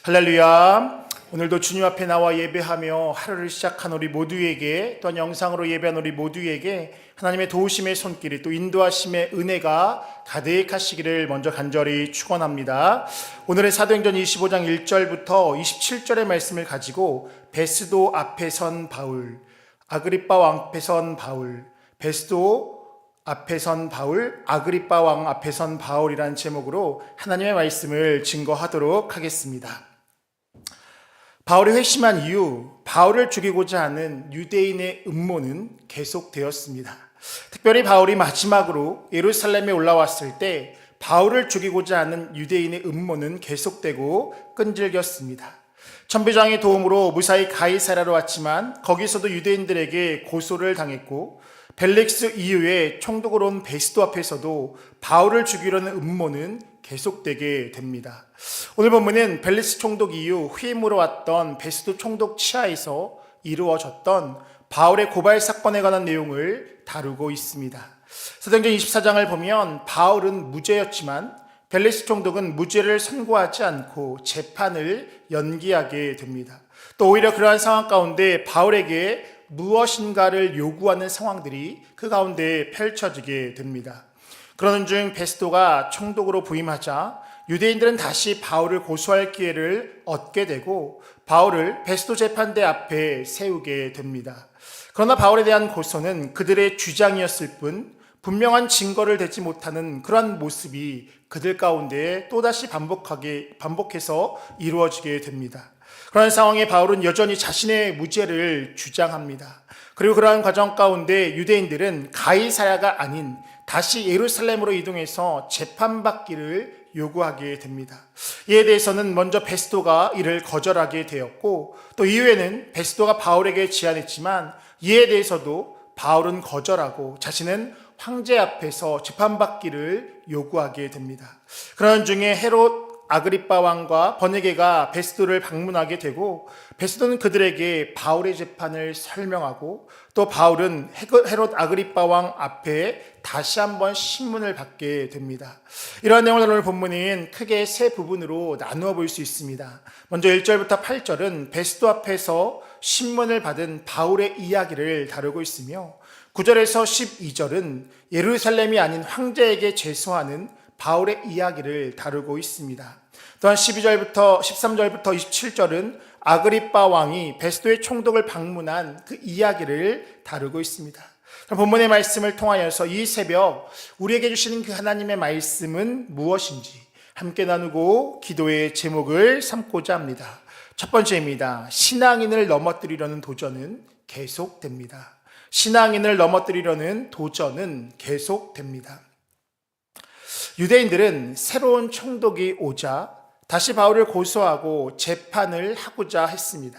할렐루야. 오늘도 주님 앞에 나와 예배하며 하루를 시작한 우리 모두에게, 또한 영상으로 예배한 우리 모두에게 하나님의 도우심의 손길이, 또 인도하심의 은혜가 가득하시기를 먼저 간절히 축원합니다. 오늘의 사도행전 25장 1절부터 27절의 말씀을 가지고 베스도 앞에 선 바울, 아그리빠 왕 앞에 선 바울, 베스도 앞에 선 바울, 아그리빠 왕 앞에 선 바울이라는 제목으로 하나님의 말씀을 증거하도록 하겠습니다. 바울이 회심한 이후 바울을 죽이고자 하는 유대인의 음모는 계속되었습니다. 특별히 바울이 마지막으로 예루살렘에 올라왔을 때 바울을 죽이고자 하는 유대인의 음모는 계속되고 끈질겼습니다. 천부장의 도움으로 무사히 가이사랴로 왔지만 거기서도 유대인들에게 고소를 당했고, 벨릭스 이후에 총독으로 온 베스도 앞에서도 바울을 죽이려는 음모는 계속되게 됩니다. 오늘 본문은 벨릭스 총독 이후 후임으로 왔던 베스도 총독 치하에서 이루어졌던 바울의 고발 사건에 관한 내용을 다루고 있습니다. 사도행전 24장을 보면 바울은 무죄였지만 벨릭스 총독은 무죄를 선고하지 않고 재판을 연기하게 됩니다. 또 오히려 그러한 상황 가운데 바울에게 무엇인가를 요구하는 상황들이 그 가운데 펼쳐지게 됩니다. 그러는 중 베스도가 총독으로 부임하자 유대인들은 다시 바울을 고소할 기회를 얻게 되고 바울을 베스도 재판대 앞에 세우게 됩니다. 그러나 바울에 대한 고소는 그들의 주장이었을 뿐 분명한 증거를 대지 못하는 그러한 모습이 그들 가운데 또다시 반복해서 이루어지게 됩니다. 그런 상황에 바울은 여전히 자신의 무죄를 주장합니다. 그리고 그러한 과정 가운데 유대인들은 가이사랴가 아닌 다시 예루살렘으로 이동해서 재판받기를 요구하게 됩니다. 이에 대해서는 먼저 베스도가 이를 거절하게 되었고, 또 이후에는 베스도가 바울에게 제안했지만 이에 대해서도 바울은 거절하고 자신은 황제 앞에서 재판받기를 요구하게 됩니다. 그런 중에 헤롯 아그리빠 왕과 버니게가 베스도를 방문하게 되고, 베스도는 그들에게 바울의 재판을 설명하고, 또 바울은 헤롯 아그리빠 왕 앞에 다시 한번 신문을 받게 됩니다. 이러한 내용을 오늘 본문은 크게 세 부분으로 나누어 볼 수 있습니다. 먼저 1절부터 8절은 베스도 앞에서 신문을 받은 바울의 이야기를 다루고 있으며, 9절에서 12절은 예루살렘이 아닌 황제에게 제소하는 바울의 이야기를 다루고 있습니다. 또한 13절부터 27절은 아그리빠 왕이 베스도의 총독을 방문한 그 이야기를 다루고 있습니다. 본문의 말씀을 통하여서 이 새벽 우리에게 주시는 그 하나님의 말씀은 무엇인지 함께 나누고 기도의 제목을 삼고자 합니다. 첫 번째입니다. 신앙인을 넘어뜨리려는 도전은 계속됩니다. 신앙인을 넘어뜨리려는 도전은 계속됩니다. 유대인들은 새로운 총독이 오자 다시 바울을 고소하고 재판을 하고자 했습니다.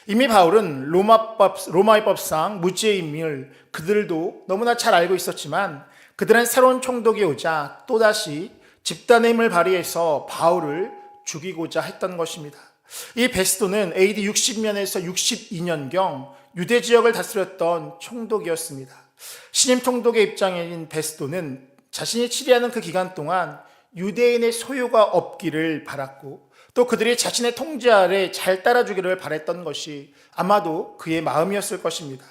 이미 바울은 로마의 법상 무죄임을 그들도 너무나 잘 알고 있었지만 그들은 새로운 총독이 오자 또다시 집단의 힘을 발휘해서 바울을 죽이고자 했던 것입니다. 이 베스도는 AD 60년에서 62년경 유대 지역을 다스렸던 총독이었습니다. 신임 총독의 입장인 베스도는 자신이 치리하는 그 기간 동안 유대인의 소유가 없기를 바랐고, 또 그들이 자신의 통제 아래 잘 따라주기를 바랬던 것이 아마도 그의 마음이었을 것입니다.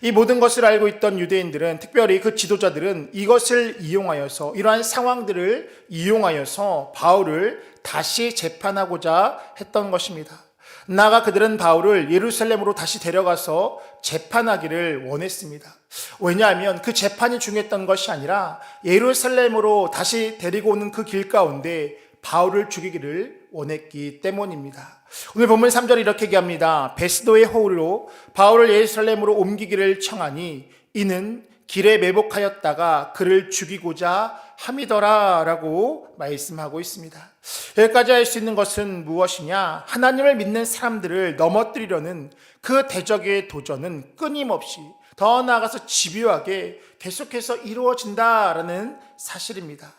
이 모든 것을 알고 있던 유대인들은, 특별히 그 지도자들은 이것을 이용하여서, 이러한 상황들을 이용하여서 바울을 다시 재판하고자 했던 것입니다. 나아가 그들은 바울을 예루살렘으로 다시 데려가서 재판하기를 원했습니다. 왜냐하면 그 재판이 중요했던 것이 아니라 예루살렘으로 다시 데리고 오는 그 길 가운데 바울을 죽이기를 원했기 때문입니다. 오늘 본문 3절에 이렇게 얘기합니다. 베스도의 호의로 바울을 예루살렘으로 옮기기를 청하니 이는 길에 매복하였다가 그를 죽이고자 함이더라 라고 말씀하고 있습니다. 여기까지 할 수 있는 것은 무엇이냐? 하나님을 믿는 사람들을 넘어뜨리려는 그 대적의 도전은 끊임없이, 더 나아가서 집요하게 계속해서 이루어진다라는 사실입니다.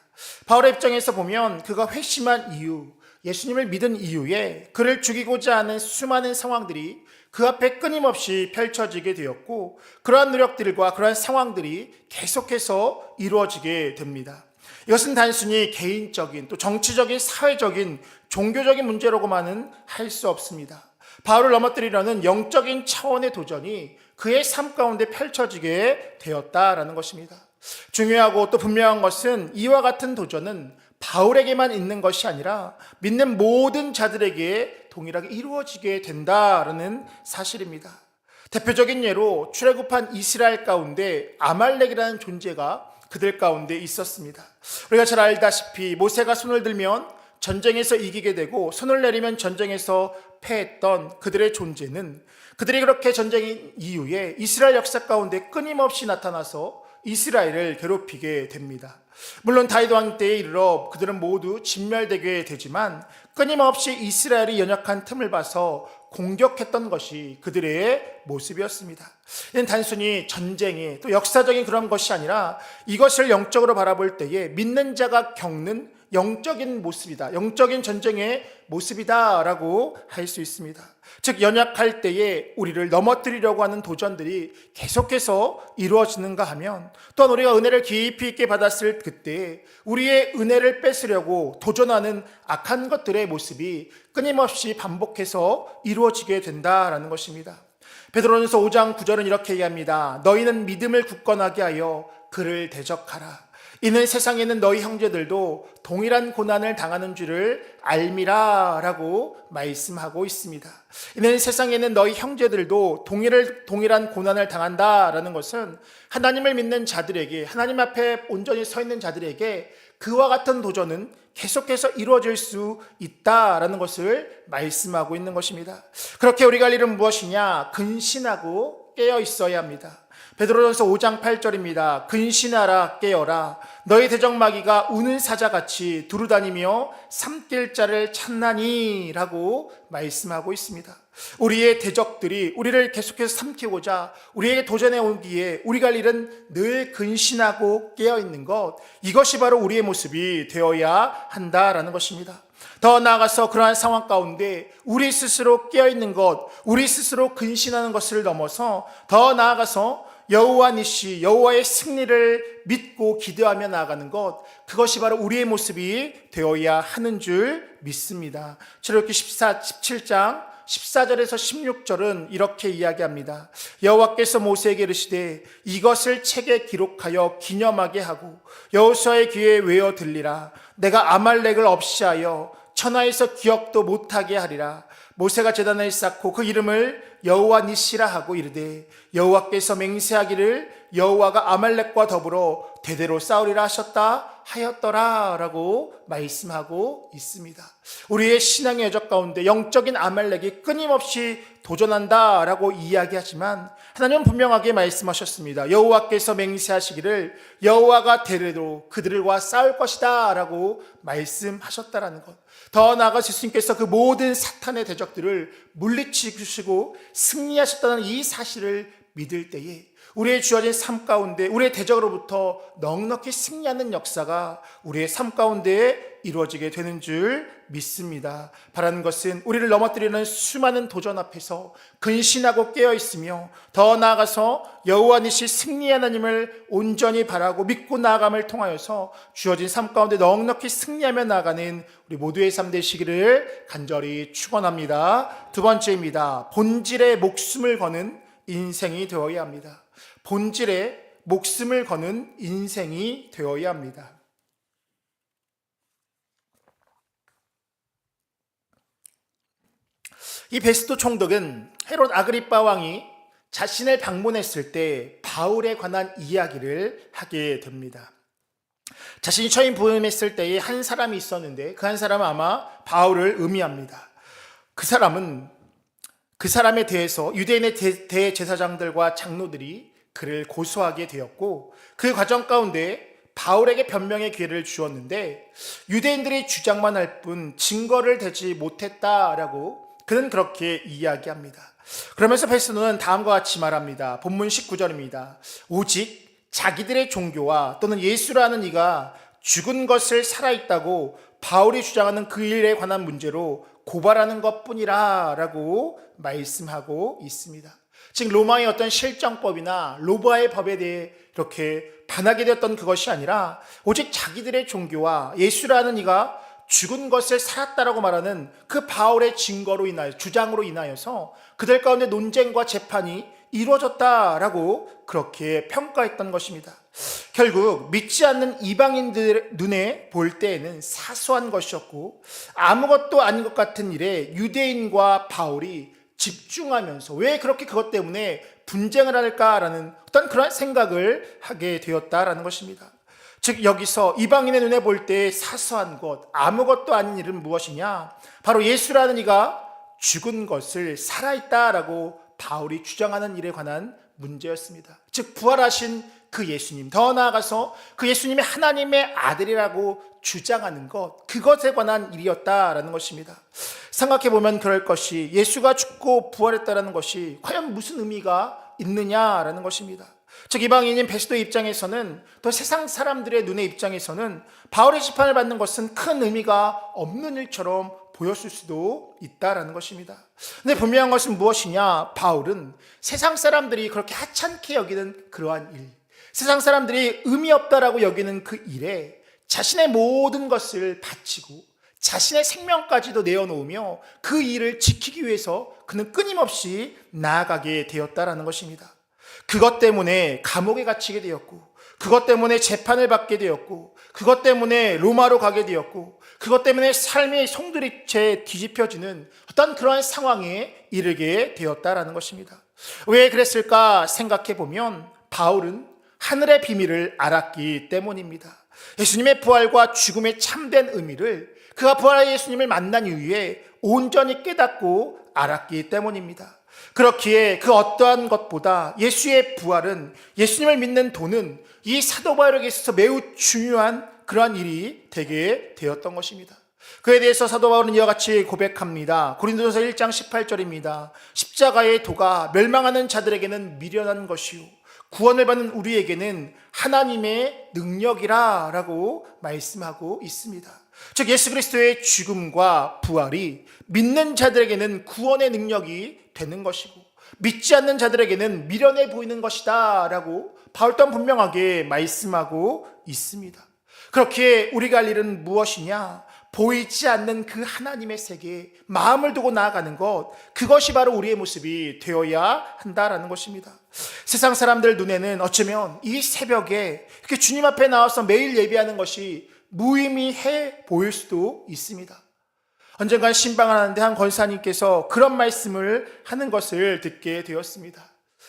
바울의 입장에서 보면 그가 회심한 이유, 예수님을 믿은 이후에 그를 죽이고자 하는 수많은 상황들이 그 앞에 끊임없이 펼쳐지게 되었고, 그러한 노력들과 그러한 상황들이 계속해서 이루어지게 됩니다. 이것은 단순히 개인적인 또 정치적인 사회적인 종교적인 문제로만은 할 수 없습니다. 바울을 넘어뜨리려는 영적인 차원의 도전이 그의 삶 가운데 펼쳐지게 되었다라는 것입니다. 중요하고 또 분명한 것은 이와 같은 도전은 바울에게만 있는 것이 아니라 믿는 모든 자들에게 동일하게 이루어지게 된다라는 사실입니다. 대표적인 예로 출애굽한 이스라엘 가운데 아말렉이라는 존재가 그들 가운데 있었습니다. 우리가 잘 알다시피 모세가 손을 들면 전쟁에서 이기게 되고 손을 내리면 전쟁에서 패했던 그들의 존재는 그들이 그렇게 전쟁 이후에 이스라엘 역사 가운데 끊임없이 나타나서 이스라엘을 괴롭히게 됩니다. 물론 다윗 왕 때에 이르러 그들은 모두 진멸되게 되지만 끊임없이 이스라엘이 연약한 틈을 봐서 공격했던 것이 그들의 모습이었습니다. 이는 단순히 전쟁이 또 역사적인 그런 것이 아니라 이것을 영적으로 바라볼 때에 믿는 자가 겪는 영적인 모습이다. 영적인 전쟁의 모습이다라고 할 수 있습니다. 즉 연약할 때에 우리를 넘어뜨리려고 하는 도전들이 계속해서 이루어지는가 하면 또한 우리가 은혜를 깊이 있게 받았을 그때 우리의 은혜를 뺏으려고 도전하는 악한 것들의 모습이 끊임없이 반복해서 이루어지게 된다라는 것입니다. 베드로전서 5장 9절은 이렇게 얘기합니다. 너희는 믿음을 굳건하게 하여 그를 대적하라. 이는 세상에는 너희 형제들도 동일한 고난을 당하는 줄을 알미라 라고 말씀하고 있습니다. 이는 세상에는 너희 형제들도 동일한 고난을 당한다라는 것은 하나님을 믿는 자들에게, 하나님 앞에 온전히 서 있는 자들에게 그와 같은 도전은 계속해서 이루어질 수 있다라는 것을 말씀하고 있는 것입니다. 그렇게 우리가 할 일은 무엇이냐? 근신하고 깨어 있어야 합니다. 베드로전서 5장 8절입니다. 근신하라 깨어라 너희 대적마귀가 우는 사자같이 두루다니며 삼킬 자를 찾나니 라고 말씀하고 있습니다. 우리의 대적들이 우리를 계속해서 삼키고자 우리에게 도전해 오기에 우리가 할 일은 늘 근신하고 깨어있는 것, 이것이 바로 우리의 모습이 되어야 한다라는 것입니다. 더 나아가서 그러한 상황 가운데 우리 스스로 깨어있는 것, 우리 스스로 근신하는 것을 넘어서 더 나아가서 여호와 니시, 여호와의 승리를 믿고 기대하며 나아가는 것, 그것이 바로 우리의 모습이 되어야 하는 줄 믿습니다. 출애굽기 17장 14절에서 16절은 이렇게 이야기합니다. 여호와께서 모세에게 이르시되 이것을 책에 기록하여 기념하게 하고 여호수아의 귀에 외어 들리라. 내가 아말렉을 없이하여 천하에서 기억도 못하게 하리라. 모세가 제단을 쌓고 그 이름을 여호와 니시라 하고 이르되 여호와께서 맹세하기를 여호와가 아말렉과 더불어 대대로 싸우리라 하였더라 라고 말씀하고 있습니다. 우리의 신앙의 여정 가운데 영적인 아말렉이 끊임없이 도전한다 라고 이야기하지만 하나님은 분명하게 말씀하셨습니다. 여호와께서 맹세하시기를 여호와가 대대로 그들과 싸울 것이다 라고 말씀하셨다라는 것. 더 나아가 예수님께서 그 모든 사탄의 대적들을 물리치시고 승리하셨다는 이 사실을 믿을 때에 우리의 주어진 삶 가운데 우리의 대적으로부터 넉넉히 승리하는 역사가 우리의 삶 가운데 이루어지게 되는 줄 믿습니다. 바라는 것은 우리를 넘어뜨리는 수많은 도전 앞에서 근신하고 깨어있으며 더 나아가서 여호와 니시 승리의 하나님을 온전히 바라고 믿고 나아감을 통하여서 주어진 삶 가운데 넉넉히 승리하며 나아가는 우리 모두의 삶 되시기를 간절히 축원합니다. 두 번째입니다. 본질에 목숨을 거는 인생이 되어야 합니다. 본질에 목숨을 거는 인생이 되어야 합니다. 이 베스토 총독은 헤롯 아그리빠 왕이 자신을 방문했을 때 바울에 관한 이야기를 하게 됩니다. 자신이 처음 부임했을 때에 한 사람이 있었는데 그 한 사람은 아마 바울을 의미합니다. 그 사람에 대해서 유대인의 대제사장들과 장로들이 그를 고소하게 되었고 그 과정 가운데 바울에게 변명의 기회를 주었는데 유대인들이 주장만 할 뿐 증거를 대지 못했다라고 그는 그렇게 이야기합니다. 그러면서 베스토는 다음과 같이 말합니다. 본문 19절입니다. 오직 자기들의 종교와 또는 예수라는 이가 죽은 것을 살아있다고 바울이 주장하는 그 일에 관한 문제로 고발하는 것뿐이라 라고 말씀하고 있습니다. 즉 로마의 어떤 실정법이나 로마의 법에 대해 이렇게 반하게 되었던 그것이 아니라 오직 자기들의 종교와 예수라는 이가 죽은 것을 살았다라고 말하는 그 바울의 증거로 인하여 주장으로 인하여서 그들 가운데 논쟁과 재판이 이루어졌다라고 그렇게 평가했던 것입니다. 결국 믿지 않는 이방인들 눈에 볼 때에는 사소한 것이었고 아무것도 아닌 것 같은 일에 유대인과 바울이 집중하면서 왜 그렇게 그것 때문에 분쟁을 할까라는 어떤 그런 생각을 하게 되었다라는 것입니다. 즉 여기서 이방인의 눈에 볼 때 사소한 것, 아무것도 아닌 일은 무엇이냐? 바로 예수라는 이가 죽은 것을 살아있다라고 바울이 주장하는 일에 관한 문제였습니다. 즉 부활하신 그 예수님, 더 나아가서 그 예수님이 하나님의 아들이라고 주장하는 것, 그것에 관한 일이었다라는 것입니다. 생각해보면 그럴 것이 예수가 죽고 부활했다라는 것이 과연 무슨 의미가 있느냐라는 것입니다. 즉 이방인인 베스도 입장에서는 또 세상 사람들의 눈의 입장에서는 바울의 심판을 받는 것은 큰 의미가 없는 일처럼 보였을 수도 있다라는 것입니다. 근데 분명한 것은 무엇이냐? 바울은 세상 사람들이 그렇게 하찮게 여기는 그러한 일, 세상 사람들이 의미 없다라고 여기는 그 일에 자신의 모든 것을 바치고 자신의 생명까지도 내어놓으며 그 일을 지키기 위해서 그는 끊임없이 나아가게 되었다라는 것입니다. 그것 때문에 감옥에 갇히게 되었고, 그것 때문에 재판을 받게 되었고, 그것 때문에 로마로 가게 되었고, 그것 때문에 삶의 송두리째 뒤집혀지는 어떤 그러한 상황에 이르게 되었다라는 것입니다. 왜 그랬을까 생각해 보면 바울은 하늘의 비밀을 알았기 때문입니다. 예수님의 부활과 죽음의 참된 의미를 그가 부활의 예수님을 만난 이후에 온전히 깨닫고 알았기 때문입니다. 그렇기에 그 어떠한 것보다 예수의 부활은, 예수님을 믿는 도는 이 사도 바울에게 있어서 매우 중요한 그러한 일이 되게 되었던 것입니다. 그에 대해서 사도 바울은 이와 같이 고백합니다. 고린도전서 1장 18절입니다. 십자가의 도가 멸망하는 자들에게는 미련한 것이요 구원을 받는 우리에게는 하나님의 능력이라 라고 말씀하고 있습니다. 즉 예수 그리스도의 죽음과 부활이 믿는 자들에게는 구원의 능력이 되는 것이고 믿지 않는 자들에게는 미련해 보이는 것이다 라고 바울 또한 분명하게 말씀하고 있습니다. 그렇게 우리가 할 일은 무엇이냐? 보이지 않는 그 하나님의 세계에 마음을 두고 나아가는 것, 그것이 바로 우리의 모습이 되어야 한다라는 것입니다. 세상 사람들 눈에는 어쩌면 이 새벽에 이렇게 주님 앞에 나와서 매일 예배하는 것이 무의미해 보일 수도 있습니다. 언젠간 신방을 하는데 한 권사님께서 그런 말씀을 하는 것을 듣게 되었습니다.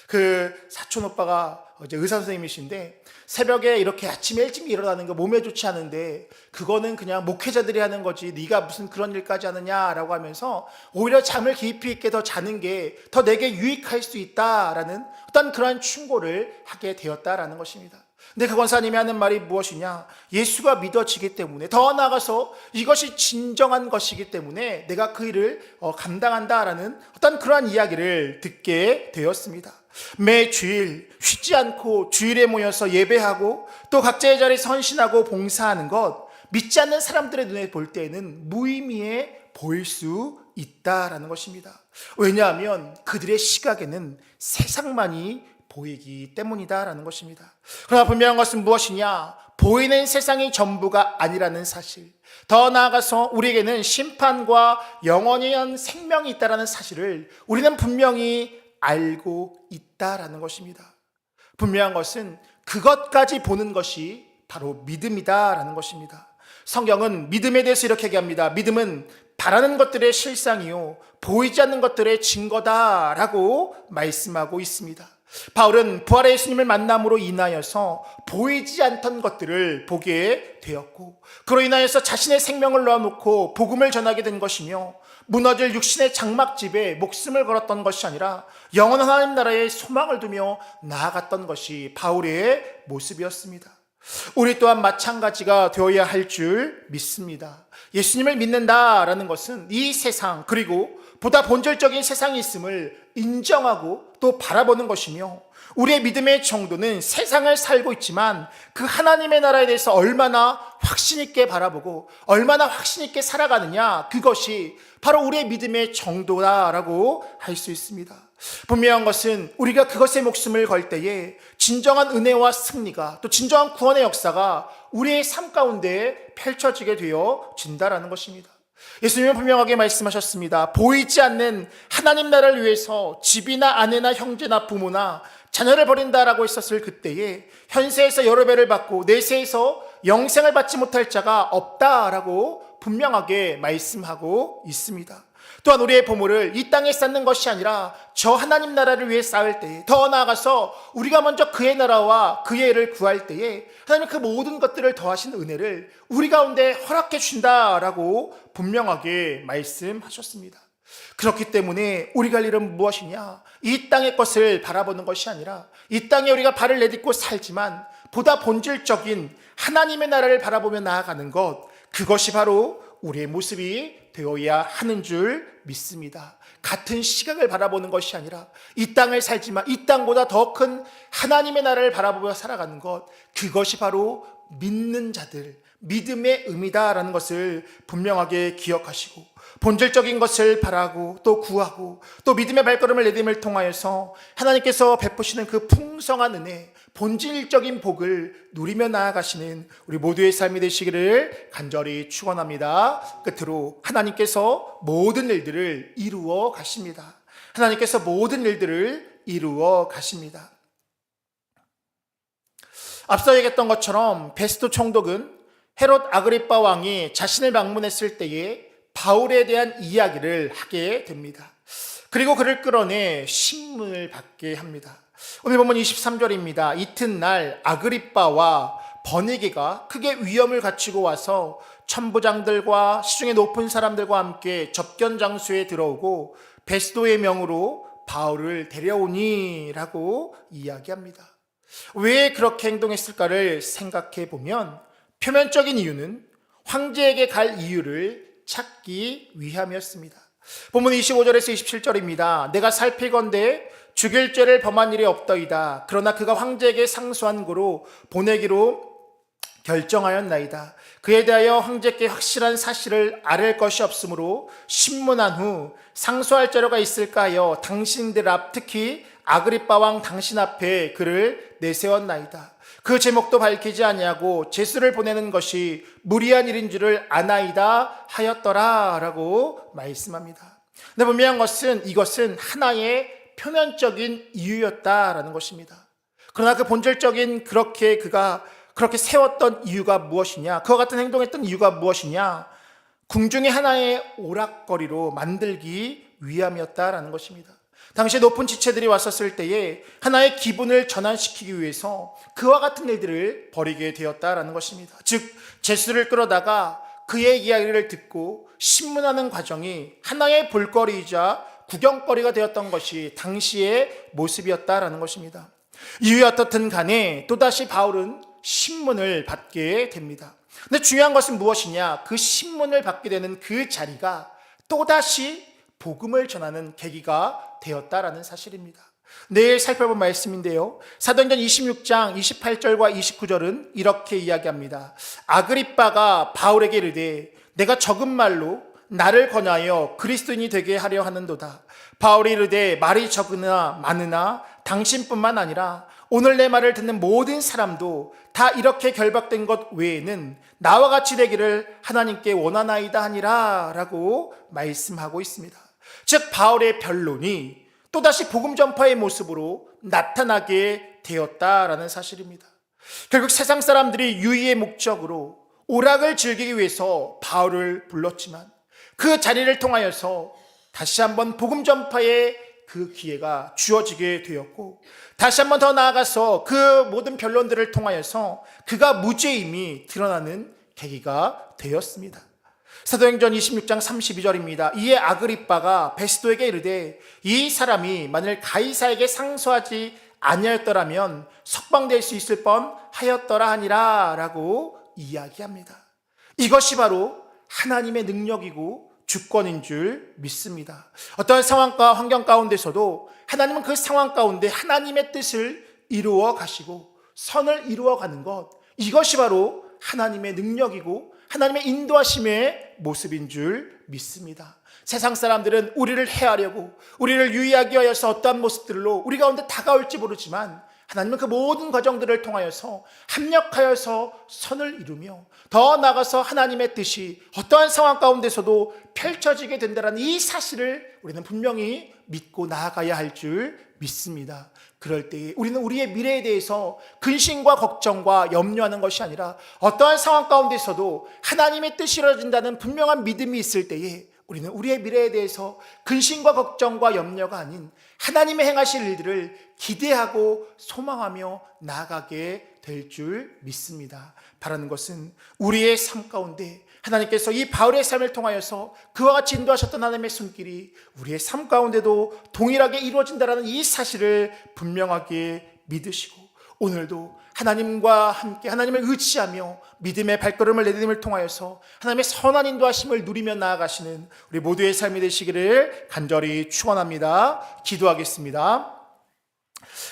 그 사촌 오빠가 어제 의사 선생님이신데 새벽에 이렇게 아침에 일찍 일어나는 거 몸에 좋지 않은데 그거는 그냥 목회자들이 하는 거지 네가 무슨 그런 일까지 하느냐라고 하면서 오히려 잠을 깊이 있게 더 자는 게 더 내게 유익할 수 있다라는 어떤 그러한 충고를 하게 되었다라는 것입니다. 근데 그 권사님이 하는 말이 무엇이냐? 예수가 믿어지기 때문에, 더 나아가서 이것이 진정한 것이기 때문에 내가 그 일을 감당한다라는 어떤 그러한 이야기를 듣게 되었습니다. 매 주일 쉬지 않고 주일에 모여서 예배하고 또 각자의 자리에 헌신하고 봉사하는 것, 믿지 않는 사람들의 눈에 볼 때에는 무의미해 보일 수 있다라는 것입니다. 왜냐하면 그들의 시각에는 세상만이 보이기 때문이다라는 것입니다. 그러나 분명한 것은 무엇이냐? 보이는 세상이 전부가 아니라는 사실, 더 나아가서 우리에게는 심판과 영원한 생명이 있다라는 사실을 우리는 분명히 알고 있다라는 것입니다. 분명한 것은 그것까지 보는 것이 바로 믿음이다라는 것입니다. 성경은 믿음에 대해서 이렇게 얘기합니다. 믿음은 바라는 것들의 실상이요 보이지 않는 것들의 증거다라고 말씀하고 있습니다. 바울은 부활의 예수님을 만남으로 인하여서 보이지 않던 것들을 보게 되었고, 그로 인하여서 자신의 생명을 놓아놓고 복음을 전하게 된 것이며, 무너질 육신의 장막집에 목숨을 걸었던 것이 아니라 영원한 하나님 나라에 소망을 두며 나아갔던 것이 바울의 모습이었습니다. 우리 또한 마찬가지가 되어야 할 줄 믿습니다. 예수님을 믿는다라는 것은 이 세상, 그리고 보다 본질적인 세상이 있음을 인정하고 또 바라보는 것이며, 우리의 믿음의 정도는 세상을 살고 있지만 그 하나님의 나라에 대해서 얼마나 확신 있게 바라보고 얼마나 확신 있게 살아가느냐, 그것이 바로 우리의 믿음의 정도다라고 할 수 있습니다. 분명한 것은 우리가 그것에 목숨을 걸 때에 진정한 은혜와 승리가, 또 진정한 구원의 역사가 우리의 삶 가운데 펼쳐지게 되어진다라는 것입니다. 예수님은 분명하게 말씀하셨습니다. 보이지 않는 하나님 나라를 위해서 집이나 아내나 형제나 부모나 자녀를 버린다라고 했었을 그때에 현세에서 여러 배를 받고 내세에서 영생을 받지 못할 자가 없다라고 분명하게 말씀하고 있습니다. 또한 우리의 보물을 이 땅에 쌓는 것이 아니라 저 하나님 나라를 위해 쌓을 때에, 더 나아가서 우리가 먼저 그의 나라와 그의 일을 구할 때에 하나님은 그 모든 것들을 더하신 은혜를 우리 가운데 허락해 주신다라고 분명하게 말씀하셨습니다. 그렇기 때문에 우리가 할 일은 무엇이냐? 이 땅의 것을 바라보는 것이 아니라 이 땅에 우리가 발을 내딛고 살지만 보다 본질적인 하나님의 나라를 바라보며 나아가는 것, 그것이 바로 우리의 모습이 되어야 하는 줄 믿습니다. 같은 시각을 바라보는 것이 아니라 이 땅을 살지만 이 땅보다 더 큰 하나님의 나라를 바라보며 살아가는 것, 그것이 바로 믿는 자들, 믿음의 의미다라는 것을 분명하게 기억하시고 본질적인 것을 바라고 또 구하고 또 믿음의 발걸음을 내딛음을 통하여서 하나님께서 베푸시는 그 풍성한 은혜, 본질적인 복을 누리며 나아가시는 우리 모두의 삶이 되시기를 간절히 축원합니다. 끝으로 하나님께서 모든 일들을 이루어 가십니다. 하나님께서 모든 일들을 이루어 가십니다. 앞서 얘기했던 것처럼 베스도 총독은 헤롯 아그리빠 왕이 자신을 방문했을 때에 바울에 대한 이야기를 하게 됩니다. 그리고 그를 끌어내 신문을 받게 합니다. 오늘 본문 23절입니다. 이튿날 아그리빠와 버니게가 크게 위험을 갖추고 와서 천부장들과 시중에 높은 사람들과 함께 접견 장소에 들어오고 베스도의 명으로 바울을 데려오니라고 이야기합니다. 왜 그렇게 행동했을까를 생각해 보면 표면적인 이유는 황제에게 갈 이유를 찾기 위함이었습니다. 본문 25절에서 27절입니다. 내가 살피건대 죽일 죄를 범한 일이 없더이다. 그러나 그가 황제에게 상소한 고로 보내기로 결정하였나이다. 그에 대하여 황제께 확실한 사실을 아랠 것이 없으므로 신문한 후 상소할 자료가 있을까 하여 당신들 앞, 특히 아그리빠 왕 당신 앞에 그를 내세웠나이다. 그 제목도 밝히지 아니하고 제수를 보내는 것이 무리한 일인 줄을 아나이다 하였더라 라고 말씀합니다. 근데 분명한 것은 이것은 하나의 표면적인 이유였다라는 것입니다. 그러나 그 본질적인 그가 그렇게 세웠던 이유가 무엇이냐, 그와 같은 행동했던 이유가 무엇이냐, 궁중의 하나의 오락거리로 만들기 위함이었다라는 것입니다. 당시에 높은 지체들이 왔었을 때에 하나의 기분을 전환시키기 위해서 그와 같은 일들을 벌이게 되었다라는 것입니다. 즉 제수를 끌어다가 그의 이야기를 듣고 신문하는 과정이 하나의 볼거리이자 구경거리가 되었던 것이 당시의 모습이었다라는 것입니다. 이유에 어떻든 간에 또다시 바울은 신문을 받게 됩니다. 근데 중요한 것은 무엇이냐? 그 신문을 받게 되는 그 자리가 또다시 복음을 전하는 계기가 되었다라는 사실입니다. 내일 살펴볼 말씀인데요, 사도행전 26장 28절과 29절은 이렇게 이야기합니다. 아그리빠가 바울에게 이르되 내가 적은 말로 나를 권하여 그리스도인이 되게 하려 하는도다. 바울이 이르되 말이 적으나 많으나 당신뿐만 아니라 오늘 내 말을 듣는 모든 사람도 다 이렇게 결박된 것 외에는 나와 같이 되기를 하나님께 원하나이다 하니라 라고 말씀하고 있습니다. 즉 바울의 변론이 또다시 복음 전파의 모습으로 나타나게 되었다라는 사실입니다. 결국 세상 사람들이 유의의 목적으로 오락을 즐기기 위해서 바울을 불렀지만 그 자리를 통하여서 다시 한번 복음 전파의 그 기회가 주어지게 되었고, 다시 한번 더 나아가서 그 모든 변론들을 통하여서 그가 무죄임이 드러나는 계기가 되었습니다. 사도행전 26장 32절입니다. 이에 아그리빠가 베스도에게 이르되 이 사람이 만일 가이사에게 상소하지 아니하였더라면 석방될 수 있을 뻔하였더라 하니라 라고 이야기합니다. 이것이 바로 하나님의 능력이고 주권인 줄 믿습니다. 어떠한 상황과 환경 가운데서도 하나님은 그 상황 가운데 하나님의 뜻을 이루어 가시고 선을 이루어 가는 것, 이것이 바로 하나님의 능력이고 하나님의 인도하심의 모습인 줄 믿습니다. 세상 사람들은 우리를 해하려고, 우리를 유의하기 위하여서 어떠한 모습들로 우리 가운데 다가올지 모르지만 하나님은 그 모든 과정들을 통하여서 합력하여서 선을 이루며 더 나아가서 하나님의 뜻이 어떠한 상황 가운데서도 펼쳐지게 된다는 이 사실을 우리는 분명히 믿고 나아가야 할 줄 믿습니다. 그럴 때에 우리는 우리의 미래에 대해서 근심과 걱정과 염려하는 것이 아니라 어떠한 상황 가운데서도 하나님의 뜻이 이루어진다는 분명한 믿음이 있을 때에 우리는 우리의 미래에 대해서 근심과 걱정과 염려가 아닌 하나님의 행하실 일들을 기대하고 소망하며 나아가게 될 줄 믿습니다. 바라는 것은 우리의 삶 가운데 하나님께서 이 바울의 삶을 통하여서 그와 같이 인도하셨던 하나님의 손길이 우리의 삶 가운데도 동일하게 이루어진다는 이 사실을 분명하게 믿으시고 오늘도 하나님과 함께 하나님을 의지하며 믿음의 발걸음을 내딛음을 통하여서 하나님의 선한 인도하심을 누리며 나아가시는 우리 모두의 삶이 되시기를 간절히 축원합니다. 기도하겠습니다.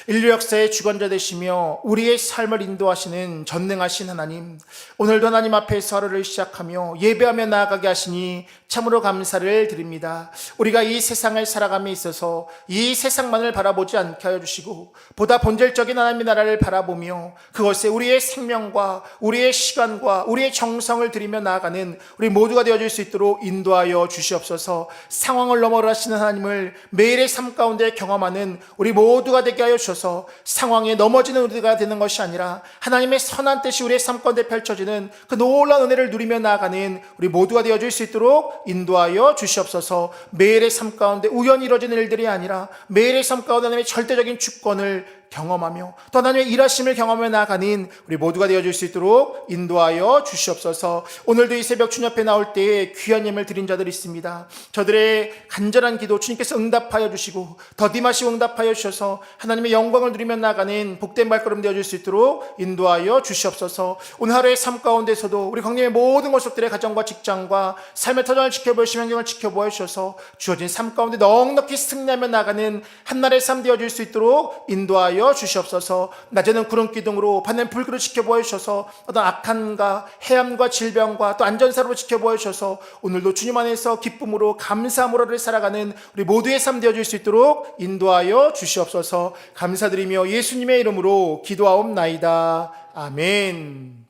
인류 역사의 주관자 되시며 우리의 삶을 인도하시는 전능하신 하나님, 오늘도 하나님 앞에서 하루를 시작하며 예배하며 나아가게 하시니 참으로 감사를 드립니다. 우리가 이 세상을 살아감에 있어서 이 세상만을 바라보지 않게 하여 주시고 보다 본질적인 하나님의 나라를 바라보며 그것에 우리의 생명과 우리의 시간과 우리의 정성을 들이며 나아가는 우리 모두가 되어줄 수 있도록 인도하여 주시옵소서. 상황을 넘어가시는 하나님을 매일의 삶 가운데 경험하는 우리 모두가 되게 하여 주셔서 상황에 넘어지는 우리가 되는 것이 아니라 하나님의 선한 뜻이 우리의 삶 가운데 펼쳐지는 그 놀라운 은혜를 누리며 나아가는 우리 모두가 되어줄 수 있도록 인도하여 주시옵소서. 매일의 삶 가운데 우연히 이루어지는 일들이 아니라 매일의 삶 가운데 하나님의 절대적인 주권을 경험하며 또 하나님의 일하심을 경험해 나가는 우리 모두가 되어줄 수 있도록 인도하여 주시옵소서. 오늘도 이 새벽 주님 앞에 나올 때에 귀한 예물을 드린 자들이 있습니다. 저들의 간절한 기도 주님께서 응답하여 주시고 더디마시고 응답하여 주셔서 하나님의 영광을 누리며 나가는 복된 발걸음 되어줄 수 있도록 인도하여 주시옵소서. 오늘 하루의 삶 가운데서도 우리 광림의 모든 것들의 가정과 직장과 삶의 터전을 지켜보시며 환경을 지켜보아 주셔서 주어진 삶 가운데 넉넉히 승리하며 나가는 한날의 삶 되어줄 수 있도록 인도하여 주시옵소서. 낮에는 구름 기둥으로 밤에는 불그릇 지켜보아 주셔서 어떤 악한과 해함과 질병과 또 안전사로 지켜보아 주셔서 오늘도 주님 안에서 기쁨으로 감사함으로를 살아가는 우리 모두의 삶 되어줄 수 있도록 인도하여 주시옵소서. 감사드리며 예수님의 이름으로 기도하옵나이다. 아멘.